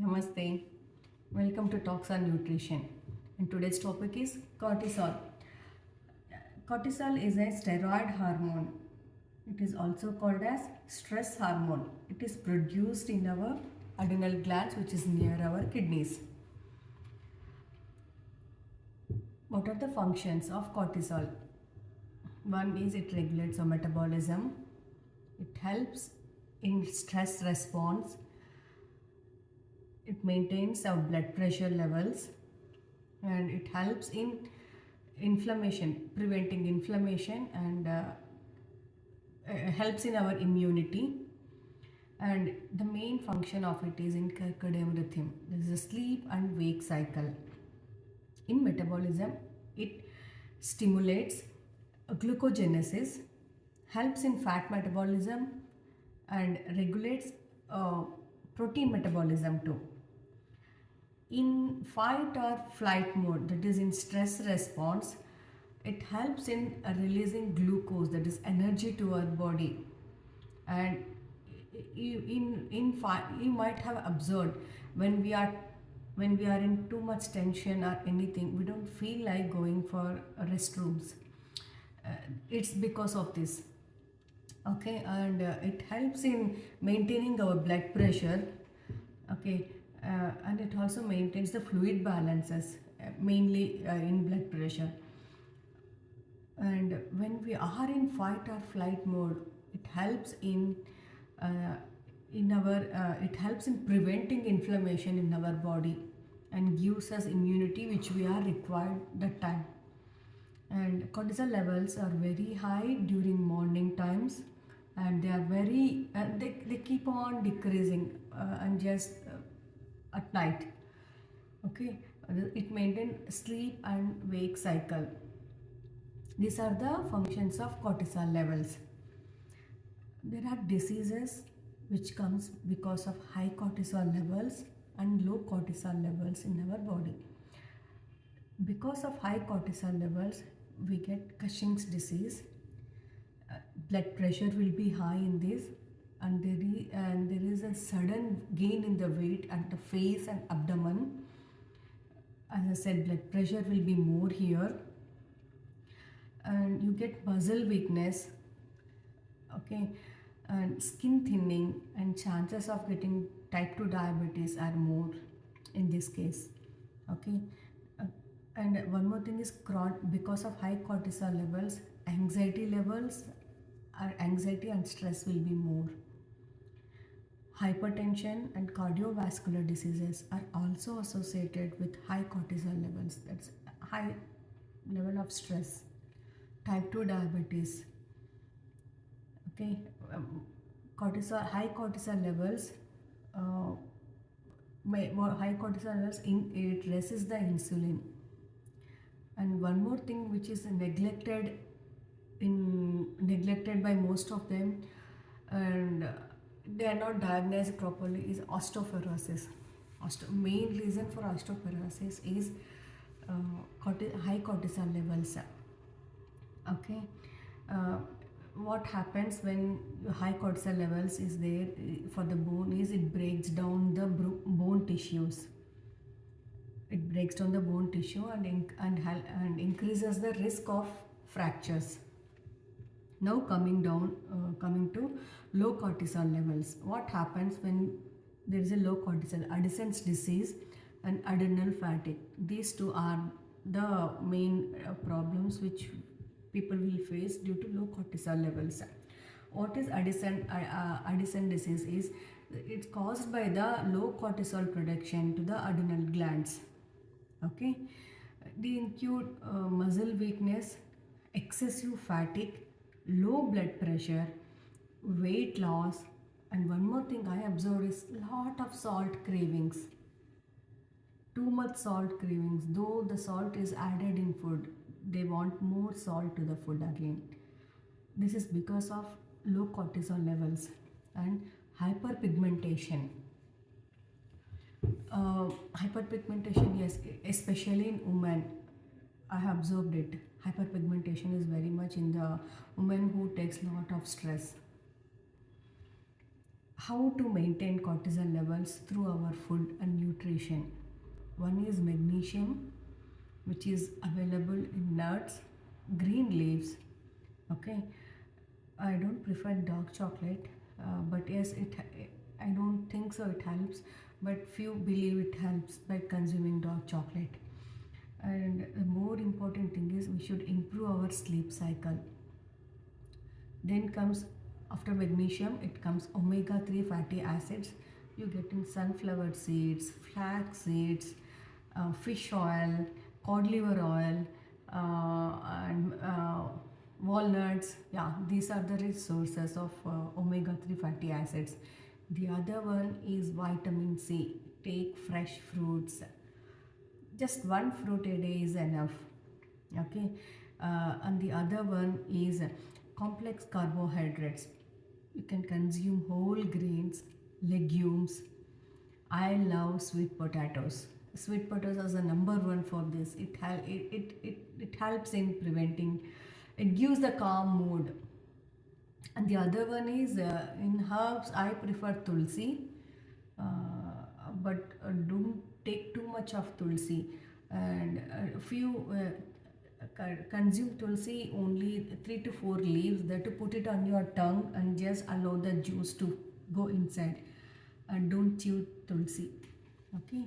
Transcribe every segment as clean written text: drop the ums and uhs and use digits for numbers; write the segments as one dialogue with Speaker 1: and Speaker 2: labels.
Speaker 1: Namaste. Welcome to Talks on Nutrition. And today's topic is cortisol. Cortisol is a steroid hormone. It is also called as stress hormone. It is produced in our adrenal glands, which is near our kidneys. What are the functions of cortisol? One is it regulates our metabolism. It helps in stress response. It maintains our blood pressure levels, and it helps in inflammation, preventing inflammation, and helps in our immunity. And the main function of it is in circadian rhythm. This is a sleep and wake cycle. In metabolism, it stimulates glucogenesis, helps in fat metabolism, and regulates protein metabolism too. In fight or flight mode, that is in stress response, it helps in releasing glucose, that is energy, to our body. And you might have observed when we are in too much tension or anything, we don't feel like going for restrooms. It's because of this. Okay, and it helps in maintaining our blood pressure. Okay, and it also maintains the fluid balances, mainly in blood pressure. And when we are in fight or flight mode, it helps in it helps in preventing inflammation in our body and gives us immunity which we are required that time. And cortisol levels are very high during morning times, and they are very they keep on decreasing and just at night. Okay, it maintains sleep and wake cycle. These are the functions of cortisol levels. There are diseases which comes because of high cortisol levels and low cortisol levels in our body. Because of high cortisol levels, we get Cushing's disease. Blood pressure will be high in this, and there is a sudden gain in the weight at the face and abdomen. As I said, blood pressure will be more here, and you get muscle weakness. Okay, and skin thinning, and chances of getting type 2 diabetes are more in this case. Okay, and one more thing is because of high cortisol levels, anxiety and stress will be more. Hypertension and cardiovascular diseases are also associated with high cortisol levels. That's high level of stress. Type 2 diabetes. Okay, high cortisol levels. High cortisol levels it raises the insulin. And one more thing which is neglected by most of them, and they are not diagnosed properly, is osteoporosis. Main reason for osteoporosis is high cortisol levels. Okay, what happens when high cortisol levels is there for the bone is it breaks down the bone tissues. It breaks down the bone tissue and increases the risk of fractures. Now coming to low cortisol levels. What happens when there is a low cortisol? Addison's disease and adrenal fatigue. These two are the main problems which people will face due to low cortisol levels. What is Addison disease is it's caused by the low cortisol production to the adrenal glands. Okay, they include muscle weakness, excessive fatigue, low blood pressure, weight loss, and one more thing I observed is lot of salt cravings. Too much salt cravings. Though the salt is added in food, they want more salt to the food again. This is because of low cortisol levels. And hyperpigmentation. Hyperpigmentation, yes, especially in women, I have observed it. Hyperpigmentation is very much in the women who takes lot of stress. How to maintain cortisol levels through our food and nutrition. One is magnesium, which is available in nuts, green leaves. Okay, I don't prefer dark chocolate, but yes, I don't think so it helps, but few believe it helps by consuming dark chocolate. And the more important thing is we should improve our sleep cycle. Then comes, after magnesium, it comes omega-3 fatty acids. You get in sunflower seeds, flax seeds, fish oil, cod liver oil, and walnuts. Yeah, these are the rich sources of omega-3 fatty acids. The other one is vitamin C. Take fresh fruits. Just one fruit a day is enough. Okay, and the other one is complex carbohydrates. You can consume whole grains, legumes. I love sweet potatoes. Sweet potatoes is the number one for this. It helps in preventing, it gives the calm mood. And the other one is in herbs, I prefer tulsi, but don't take too much of tulsi. And if you consume tulsi only 3 to 4 leaves, that to put it on your tongue and just allow the juice to go inside, and don't chew tulsi. Okay,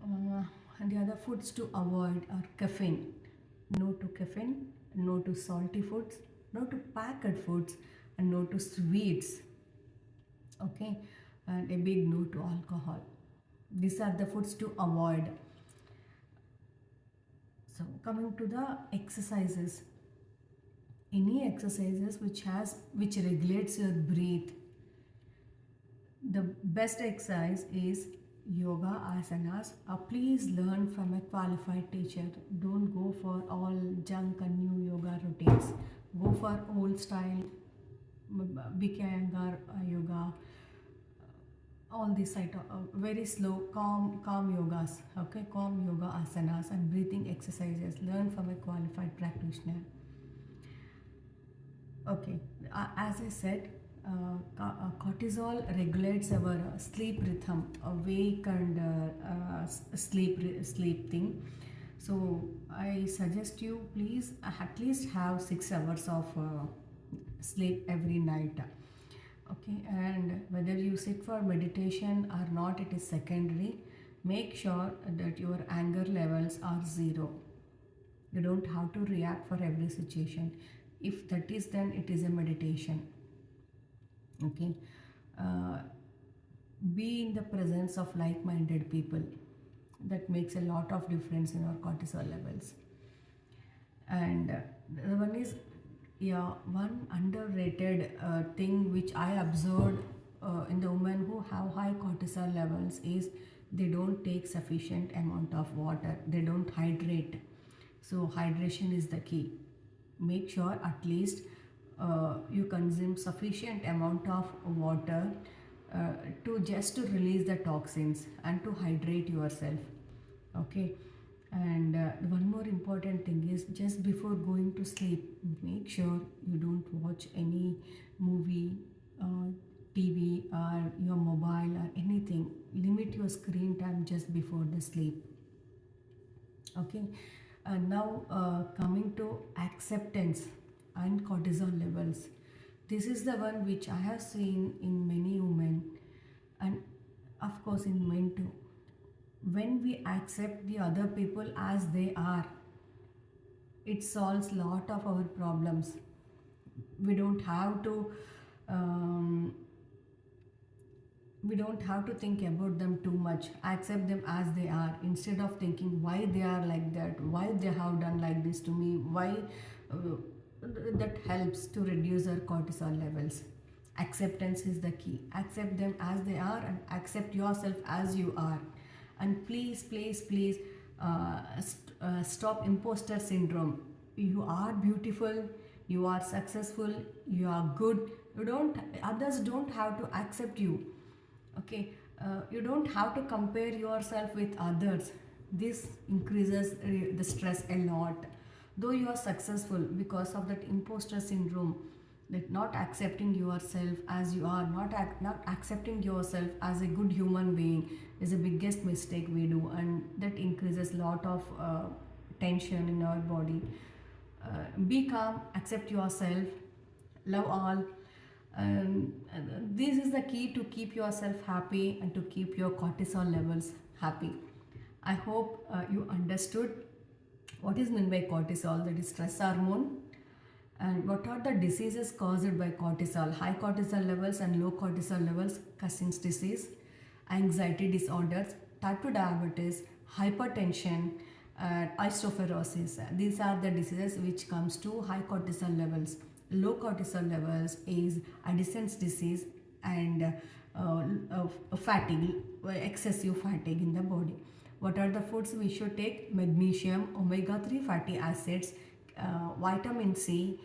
Speaker 1: and the other foods to avoid are caffeine. No to caffeine, no to salty foods, no to packed foods, and no to sweets. Okay, and a big no to alcohol. These are the foods to avoid. So coming to the exercises, any exercises which regulates your breath. The best exercise is yoga asanas. Please learn from a qualified teacher. Don't go for all junk and new yoga routines. Go for old style Bikayangar yoga. All these very slow, calm yogas. Okay, calm yoga asanas and breathing exercises. Learn from a qualified practitioner. Okay, as I said, cortisol regulates our sleep rhythm, awake and sleep thing. So I suggest you please at least have 6 hours of sleep every night. Okay, and whether you sit for meditation or not, it is secondary. Make sure that your anger levels are zero. You don't have to react for every situation. If that is, then it is a meditation. Okay, uh, be in the presence of like-minded people. That makes a lot of difference in our cortisol levels. And the one is, yeah, one underrated thing which I observed in the women who have high cortisol levels is they don't take sufficient amount of water. They don't hydrate. So hydration is the key. Make sure at least you consume sufficient amount of water to release the toxins and to hydrate yourself. Okay, and one more important thing is, just before going to sleep, make sure you don't watch any movie, TV, or your mobile or anything. Limit your screen time just before the sleep. Okay, and now coming to acceptance and cortisol levels. This is the one which I have seen in many women, and of course in men too. When we accept the other people as they are, it solves lot of our problems. We don't have to um, we don't have to think about them too much. Accept them as they are, instead of thinking why they are like that, why they have done like this to me, why uh, that helps to reduce our cortisol levels. Acceptance is the key. Accept them as they are and accept yourself as you are. And please stop imposter syndrome. You are beautiful, you are successful, you are good. You don't, others don't have to accept you. Okay, you don't have to compare yourself with others. This increases the stress a lot. Though you are successful, because of that imposter syndrome, that not accepting yourself as you are, not accepting yourself as a good human being is the biggest mistake we do, and that increases lot of tension in our body. Be calm, accept yourself, love all. And this is the key to keep yourself happy and to keep your cortisol levels happy. I hope you understood what is meant by cortisol, that is stress hormone, and what are the diseases caused by cortisol. High cortisol levels and low cortisol levels, Cushing's disease, anxiety disorders, type 2 diabetes, hypertension, osteoporosis. These are the diseases which comes to high cortisol levels. Low cortisol levels is Addison's disease and fatigue, excessive fatigue in the body. What are the foods we should take? Magnesium, omega-3 fatty acids, vitamin C,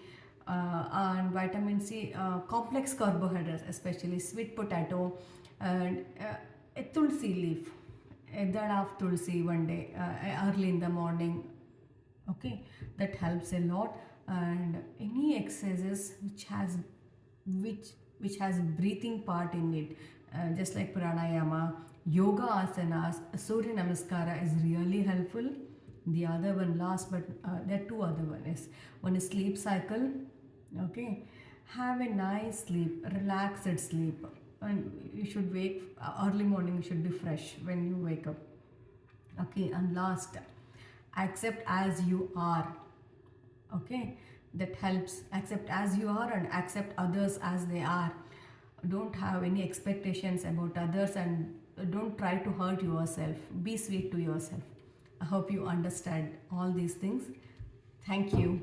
Speaker 1: and vitamin C, complex carbohydrates, especially sweet potato, and a tulsi leaf, a dad of tulsi one day, early in the morning. Okay, that helps a lot. And any exercises which which has breathing part in it, just like pranayama, yoga asanas, surya namaskara is really helpful. The other one, last but there are two other one is sleep cycle. Okay, have a nice sleep, relaxed sleep, and you should wake early morning. You should be fresh when you wake up. Okay, and last, accept as you are. Okay, that helps. Accept as you are and accept others as they are. Don't have any expectations about others, and don't try to hurt yourself. Be sweet to yourself. I hope you understand all these things. Thank you.